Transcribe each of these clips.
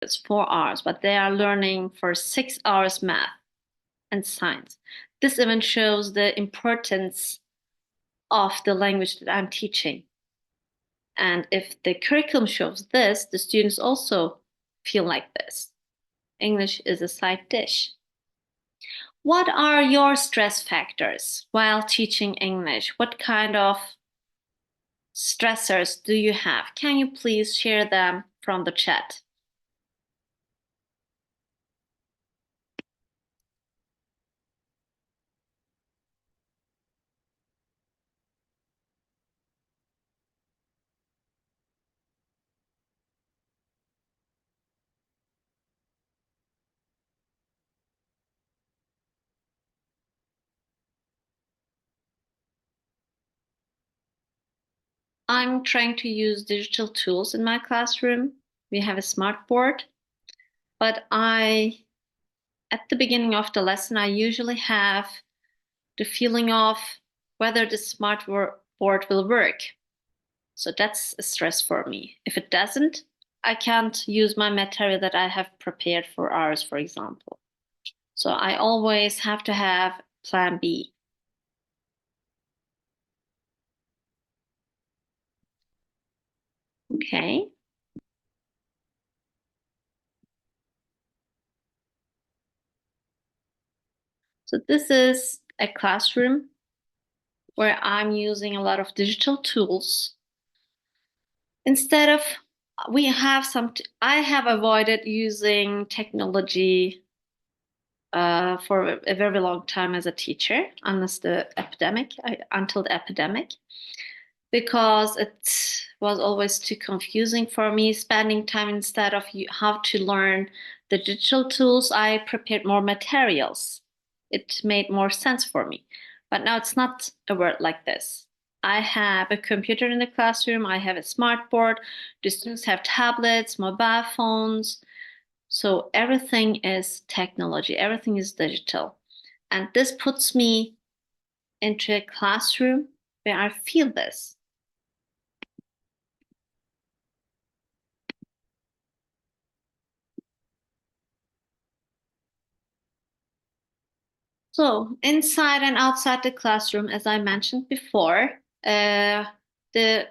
it's 4 hours, but they are learning for 6 hours math and science. This even shows the importance of the language that I'm teaching. And if the curriculum shows this, the students also feel like this. English is a side dish. What are your stress factors while teaching English? What kind of stressors do you have? Can you please share them from the chat? I'm trying to use digital tools in my classroom. We have a smart board, but at the beginning of the lesson, I usually have the feeling of whether the smart board will work. So that's a stress for me. If it doesn't, I can't use my material that I have prepared for hours, for example. So I always have to have plan B. Okay. So this is a classroom where I'm using a lot of digital tools. Instead of, I have avoided using technology for a very long time as a teacher, until the epidemic, because it was always too confusing for me spending time. Instead of how to learn the digital tools, I prepared more materials. It made more sense for me. But now it's not a word like this. I have a computer in the classroom, I have a smart board, the students have tablets, mobile phones. So everything is technology, everything is digital. And this puts me into a classroom where I feel this. So inside and outside the classroom, as I mentioned before, the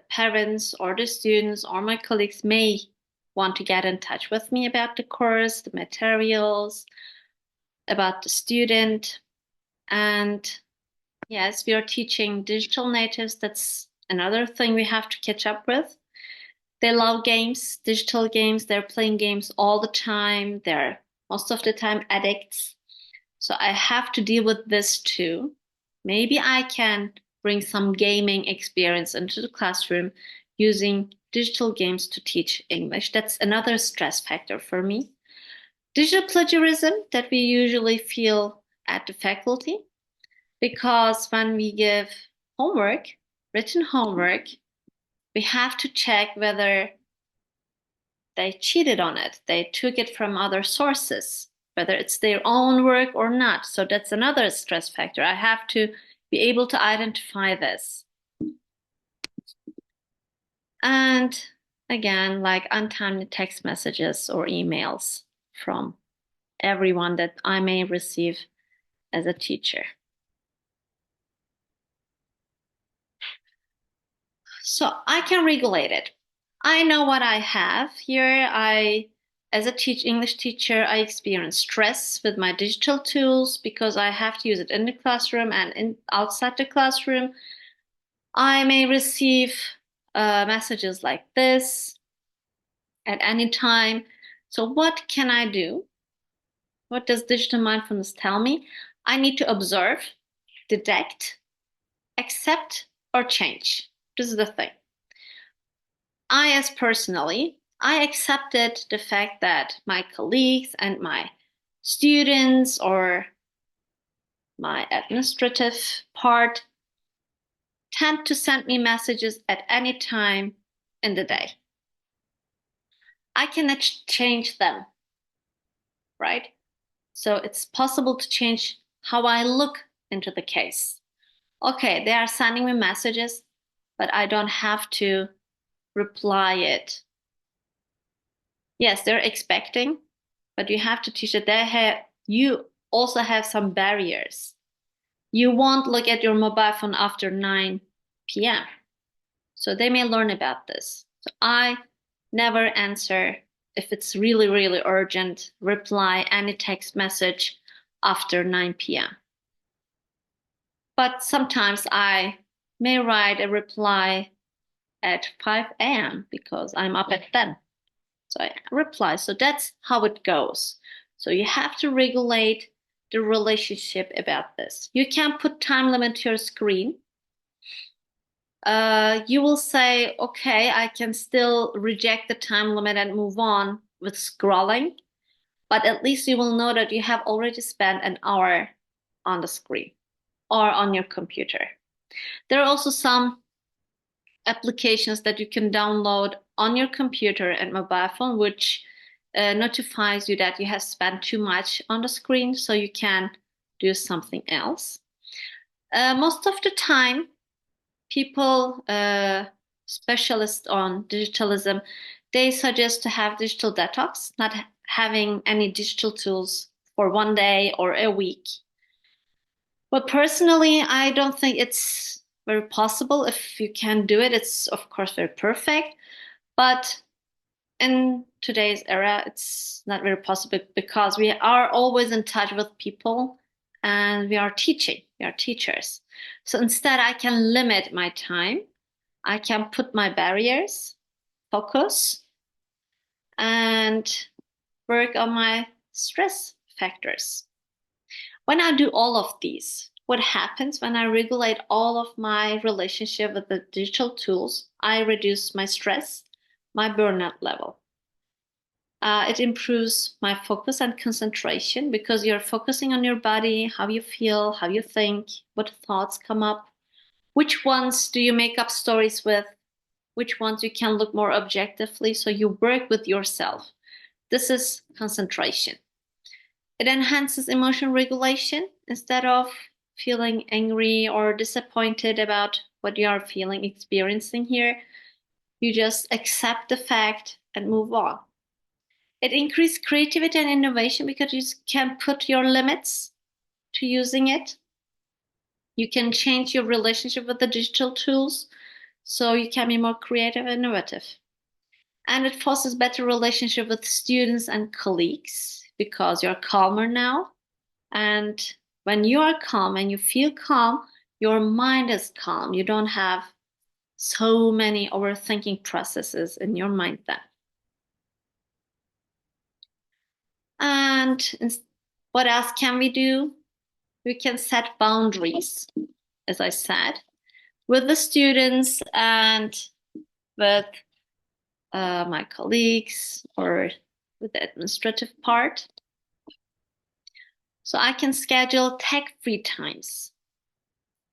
parents or the students or my colleagues may want to get in touch with me about the course, the materials, about the student. And yes, we are teaching digital natives. That's another thing we have to catch up with. They love games, digital games. They're playing games all the time. They're most of the time addicts. So I have to deal with this too. Maybe I can bring some gaming experience into the classroom using digital games to teach English. That's another stress factor for me. Digital plagiarism that we usually feel at the faculty, because when we give homework, written homework, we have to check whether they cheated on it. They took it from other sources, whether it's their own work or not. So that's another stress factor. I have to be able to identify this. And again, like untimely text messages or emails from everyone that I may receive as a teacher. So I can regulate it. I know what I have here. As a English teacher, I experience stress with my digital tools because I have to use it in the classroom and outside the classroom. I may receive messages like this at any time. So what can I do? What does digital mindfulness tell me? I need to observe, detect, accept, or change. This is the thing. I accepted the fact that my colleagues and my students or my administrative part tend to send me messages at any time in the day. I cannot change them, right? So it's possible to change how I look into the case. Okay, they are sending me messages, but I don't have to reply it Yes, they're expecting, but you have to teach that you also have some barriers. You won't look at your mobile phone after 9 p.m. So they may learn about this. So I never answer if it's really, really urgent, reply any text message after 9 p.m. But sometimes I may write a reply at 5 a.m. because I'm up at 10. So I reply. So that's how it goes. So you have to regulate the relationship about this. You can put time limit to your screen. You will say, okay, I can still reject the time limit and move on with scrolling, but at least you will know that you have already spent an hour on the screen or on your computer. There are also some applications that you can download on your computer and mobile phone, which notifies you that you have spent too much on the screen, so you can do something else. Most of the time, people, specialists on digitalism, they suggest to have digital detox, not having any digital tools for one day or a week. But personally, I don't think it's very possible. If you can do it, it's of course very perfect. But in today's era, it's not very possible because we are always in touch with people and we are teaching, we are teachers. So instead, I can limit my time, I can put my barriers, focus, and work on my stress factors. When I do all of these, what happens when I regulate all of my relationship with the digital tools? I reduce my stress, my burnout level. It improves my focus and concentration because you're focusing on your body, how you feel, how you think, what thoughts come up. Which ones do you make up stories with? Which ones you can look more objectively? So you work with yourself. This is concentration. It enhances emotion regulation instead of feeling angry or disappointed about what you are feeling, experiencing here. You just accept the fact and move on. It increases creativity and innovation because you can put your limits to using it. You can change your relationship with the digital tools so you can be more creative and innovative. And it fosters better relationship with students and colleagues because you're calmer now. And when you are calm and you feel calm, your mind is calm. You don't have so many overthinking processes in your mind then. And what else can we do? We can set boundaries, as I said, with the students and with my colleagues or with the administrative part. So I can schedule tech-free times.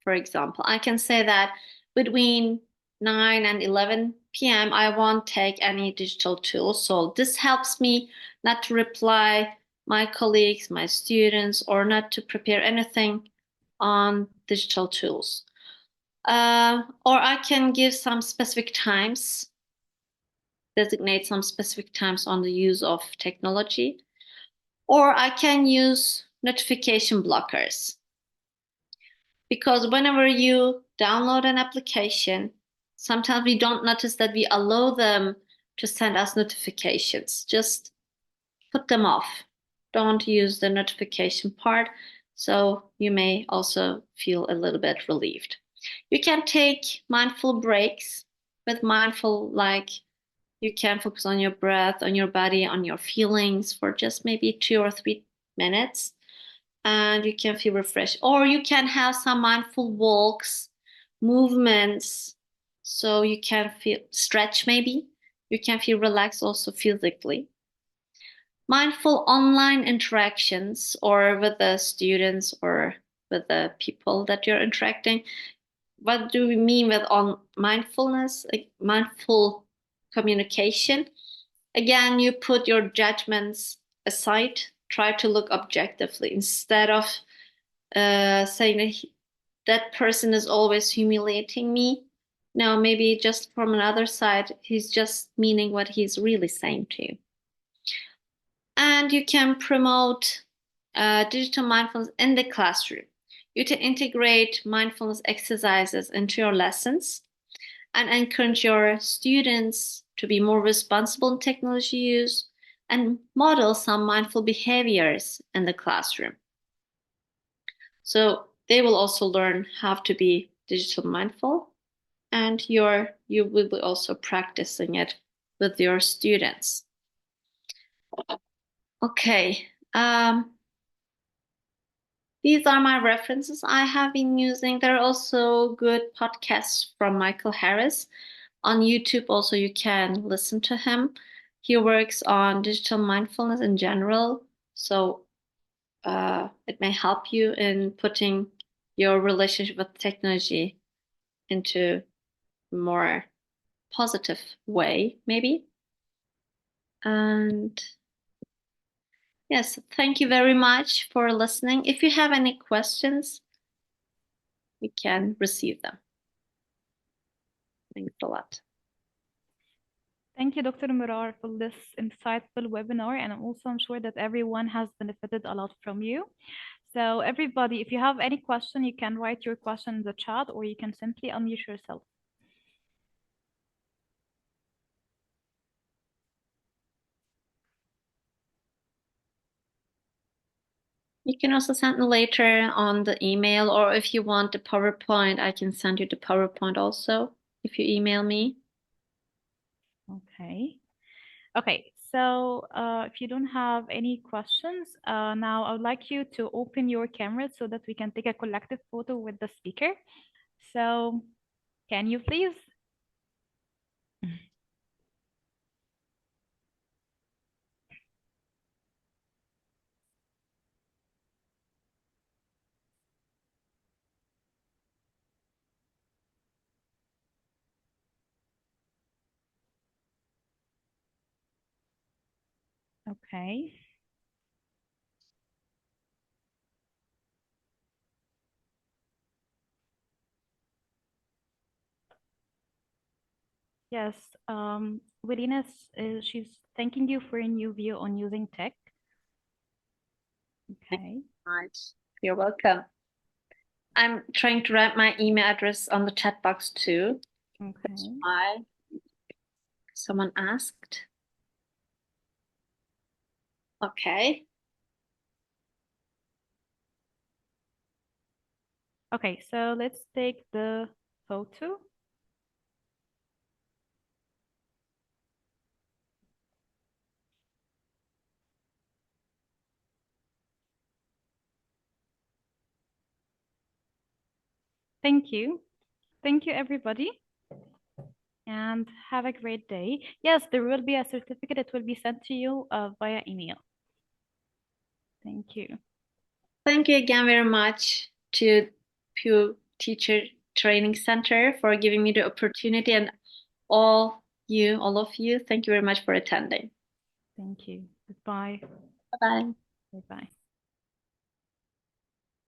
For example, I can say that between 9 and 11 p.m., I won't take any digital tools. So this helps me not to reply my colleagues, my students, or not to prepare anything on digital tools. Or I can give some specific times, designate some specific times on the use of technology. Or I can use notification blockers. Because whenever you download an application, sometimes we don't notice that we allow them to send us notifications. Just put them off. Don't use the notification part, so you may also feel a little bit relieved. You can take mindful breaks with mindful, like you can focus on your breath, on your body, on your feelings for just maybe 2 or 3 minutes. And you can feel refreshed. Or you can have some mindful walks, movements, so you can feel stretch maybe. You can feel relaxed also physically. Mindful online interactions or with the students or with the people that you're interacting. What do we mean with on mindfulness? Like mindful communication. Again, you put your judgments aside, try to look objectively instead of saying that that person is always humiliating me. No, maybe just from another side, he's just meaning what he's really saying to you. And you can promote digital mindfulness in the classroom. You can integrate mindfulness exercises into your lessons and encourage your students to be more responsible in technology use and model some mindful behaviors in the classroom. So they will also learn how to be digital mindful, and you will be also practicing it with your students. Okay. These are my references I have been using. There are also good podcasts from Michael Harris. On YouTube, also, you can listen to him. He works on digital mindfulness in general. So it may help you in putting your relationship with technology into a more positive way, maybe. And yes, thank you very much for listening. If you have any questions, we can receive them. Thanks a lot. Thank you, Dr. Mirar, for this insightful webinar, and I'm sure that everyone has benefited a lot from you. So everybody, if you have any question, you can write your question in the chat, or you can simply unmute yourself. You can also send me later on the email, or if you want the PowerPoint, I can send you the PowerPoint also if you email me. Okay. Okay, so if you don't have any questions, now I would like you to open your camera so that we can take a collective photo with the speaker. So can you please? Okay. Yes, Wilina, she's thanking you for a new view on using tech. Thank you Okay. so much. You're welcome. I'm trying to write my email address on the chat box too. That's Okay. why someone asked. Okay. Okay, so let's take the photo. Thank you. Thank you, everybody. And have a great day. Yes, there will be a certificate. It will be sent to you via email. Thank you. Thank you again very much to PUA Teacher Training Center for giving me the opportunity, and all of you, thank you very much for attending. Thank you. Goodbye. Bye bye. Bye-bye.